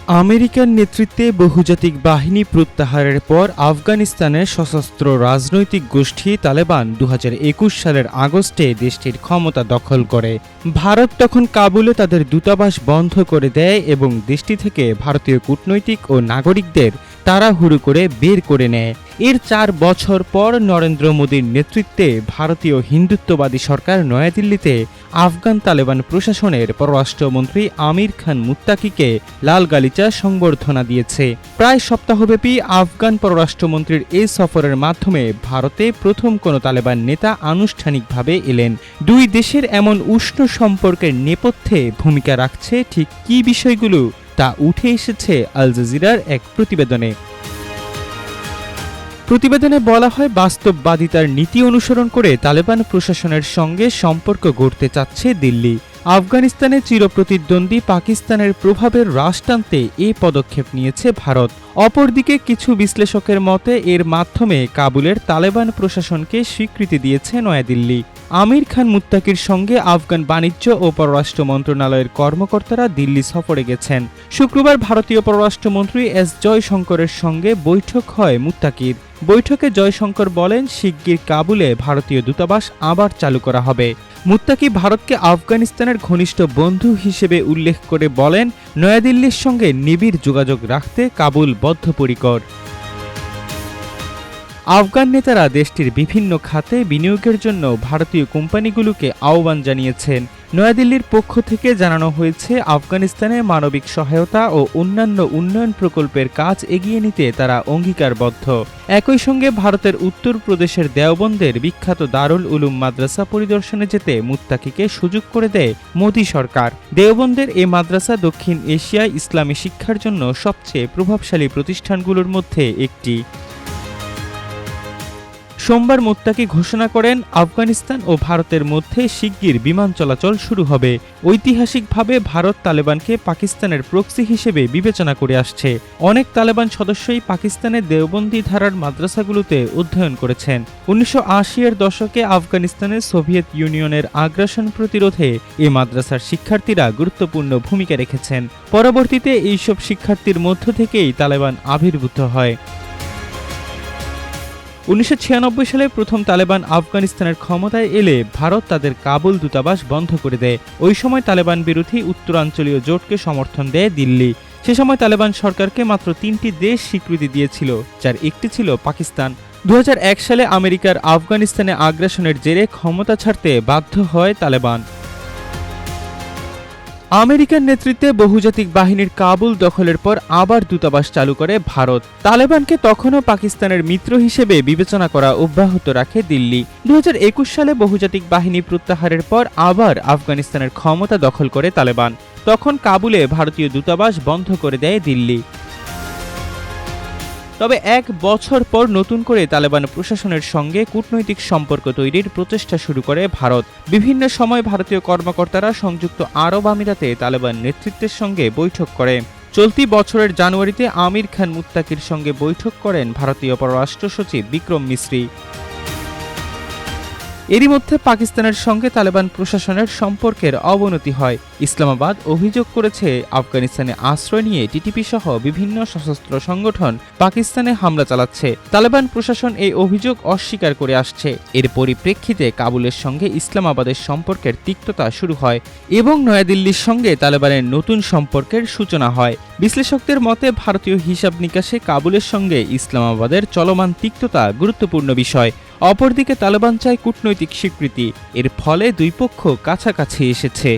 আমেরিকার নেতৃত্বে বহুজাতিক বাহিনী প্রত্যাহারের পর আফগানিস্তানের সশস্ত্র রাজনৈতিক গোষ্ঠী তালেবান ২০২১ সালের আগস্টে দেশটির ক্ষমতা দখল করে। ভারত তখন কাবুলে তাদের দূতাবাস বন্ধ করে দেয় এবং দেশটি থেকে ভারতীয় কূটনৈতিক ও নাগরিকদের তাড়াহুড়ো করে বের করে নেয়। এর ৪ বছর পর নরেন্দ্র মোদীর নেতৃত্বে ভারতীয় হিন্দুত্ববাদী সরকার নয়াদিল্লিতে আফগান তালেবান প্রশাসনের পররাষ্ট্রমন্ত্রী আমির খান মুত্তাকিকে লাল গালিচা সংবর্ধনা দিয়েছে। প্রায় সপ্তাহব্যাপী আফগান পররাষ্ট্রমন্ত্রীর এই সফরের মাধ্যমে ভারতে প্রথম কোনো তালেবান নেতা আনুষ্ঠানিকভাবে এলেন। দুই দেশের এমন উষ্ণ সম্পর্কের নেপথ্যে ভূমিকা রাখছে ঠিক কী বিষয়গুলো তা উঠে এসেছে আল জাজিরার এক প্রতিবেদনে। প্রতিবেদনে বলা হয়, বাস্তববাদিতার নীতি অনুসরণ করে তালেবান প্রশাসনের সঙ্গে সম্পর্ক গড়তে চাচ্ছে দিল্লি। আফগানিস্তানে চিরপ্রতিদ্বন্দ্বী পাকিস্তানের প্রভাবের হ্রাস টানতে এ পদক্ষেপ নিয়েছে ভারত। অপরদিকে কিছু বিশ্লেষকের মতে এর মাধ্যমে কাবুলের তালেবান প্রশাসনকে স্বীকৃতি দিয়েছে নয়াদিল্লি। আমির খান মুত্তাকির সঙ্গে আফগান বাণিজ্য ও পররাষ্ট্র মন্ত্রণালয়ের কর্মকর্তারা দিল্লি সফরে গেছেন। শুক্রবার ভারতীয় পররাষ্ট্রমন্ত্রী এস জয়শঙ্করের সঙ্গে বৈঠক হয় মুত্তাকির। বৈঠকে জয়শঙ্কর বলেন, শিগগির কাবুলে ভারতীয় দূতাবাস আবার চালু করা হবে। মুত্তাকি ভারতকে আফগানিস্তানের ঘনিষ্ঠ বন্ধু হিসেবে উল্লেখ করে বলেন, নয়াদিল্লির সঙ্গে নিবিড় যোগাযোগ রাখতে কাবুল বদ্ধপরিকর। আফগান নেতারা দেশটির বিভিন্ন খাতে বিনিয়োগের জন্য ভারতীয় কোম্পানিগুলোকে আহ্বান জানিয়েছেন। নয়াদিল্লির পক্ষ থেকে জানানো হয়েছে, আফগানিস্তানে মানবিক সহায়তা ও অন্যান্য উন্নয়ন প্রকল্পের কাজ এগিয়ে নিতে তারা অঙ্গীকারবদ্ধ। একই সঙ্গে ভারতের উত্তরপ্রদেশের দেওবন্দের বিখ্যাত দারুল উলুম মাদ্রাসা পরিদর্শনে যেতে মুত্তাকিকে সুযোগ করে দেয় মোদী সরকার। দেওবন্দের এ মাদ্রাসা দক্ষিণ এশিয়ায় ইসলামী শিক্ষার জন্য সবচেয়ে প্রভাবশালী প্রতিষ্ঠানগুলোর মধ্যে একটি। সোমবার মুত্তাকি ঘোষণা করেন, আফগানিস্তান ও ভারতের মধ্যে শিগগির বিমান চলাচল শুরু হবে। ঐতিহাসিকভাবে ভারত তালেবানকে পাকিস্তানের প্রক্সি হিসেবে বিবেচনা করে আসছে। অনেক তালেবান সদস্যই পাকিস্তানের দেওবন্দি ধারার মাদ্রাসাগুলোতে অধ্যয়ন করেছেন। ১৯৮০-এর দশকে আফগানিস্তানের সোভিয়েত ইউনিয়নের আগ্রাসন প্রতিরোধে এ মাদ্রাসার শিক্ষার্থীরা গুরুত্বপূর্ণ ভূমিকা রেখেছেন। পরবর্তীতে এইসব শিক্ষার্থীর মধ্য থেকেই তালেবান আবির্ভূত হয়। ১৯৯৬ সালে প্রথম তালেবান আফগানিস্তানের ক্ষমতায় এলে ভারত তাদের কাবুল দূতাবাস বন্ধ করে দেয়। ওই সময় তালেবান বিরোধী উত্তরাঞ্চলীয় জোটকে সমর্থন দেয় দিল্লি। সে সময় তালেবান সরকারকে মাত্র ৩টি দেশ স্বীকৃতি দিয়েছিল, যার একটি ছিল পাকিস্তান। ২০০১ সালে আমেরিকার আফগানিস্তানে আগ্রাসনের জেরে ক্ষমতা ছাড়তে বাধ্য হয় তালেবান। আমেরিকার নেতৃত্বে বহুজাতিক বাহিনীর কাবুল দখলের পর আবার দূতাবাস চালু করে ভারত। তালেবানকে তখনও পাকিস্তানের মিত্র হিসেবে বিবেচনা করা অব্যাহত রাখে দিল্লি। ২০২১ সালে বহুজাতিক বাহিনী প্রত্যাহারের পর আবার আফগানিস্তানের ক্ষমতা দখল করে তালেবান। তখন কাবুলে ভারতীয় দূতাবাস বন্ধ করে দেয় দিল্লি। তবে ১ বছর পর নতুন করে তালেবান প্রশাসনের সঙ্গে কূটনৈতিক সম্পর্ক তৈরির প্রচেষ্টা শুরু করে ভারত। বিভিন্ন সময় ভারতীয় কর্মকর্তারা সংযুক্ত আরব আমিরাতে তালেবান নেতৃত্বের সঙ্গে বৈঠক করে। চলতি বছরের জানুয়ারিতে আমির খান মুত্তাকির সঙ্গে বৈঠক করেন ভারতীয় পররাষ্ট্র সচিব বিক্রম মিসরি। এরই মধ্যে পাকিস্তানের সঙ্গে তালেবান প্রশাসনের সম্পর্কের অবনতি হয়। ইসলামাবাদ অভিযোগ করেছে, আফগানিস্তানে আশ্রয় নিয়ে টিটিপি সহ বিভিন্ন সশস্ত্র সংগঠন পাকিস্তানে হামলা চালাচ্ছে। তালেবান প্রশাসন এই অভিযোগ অস্বীকার করে আসছে। এর পরিপ্রেক্ষিতে কাবুলের সঙ্গে ইসলামাবাদের সম্পর্কের তিক্ততা শুরু হয় এবং নয়াদিল্লির সঙ্গে তালেবানের নতুন সম্পর্কের সূচনা হয়। বিশ্লেষকদের মতে ভারতীয় হিসাব নিকাশে কাবুলের সঙ্গে ইসলামাবাদের চলমান তিক্ততা গুরুত্বপূর্ণ বিষয়। অপরদিকে তালেবান চায় কূটনৈতিক স্বীকৃতি। এর ফলে দুই পক্ষ কাছাকাছি এসেছে।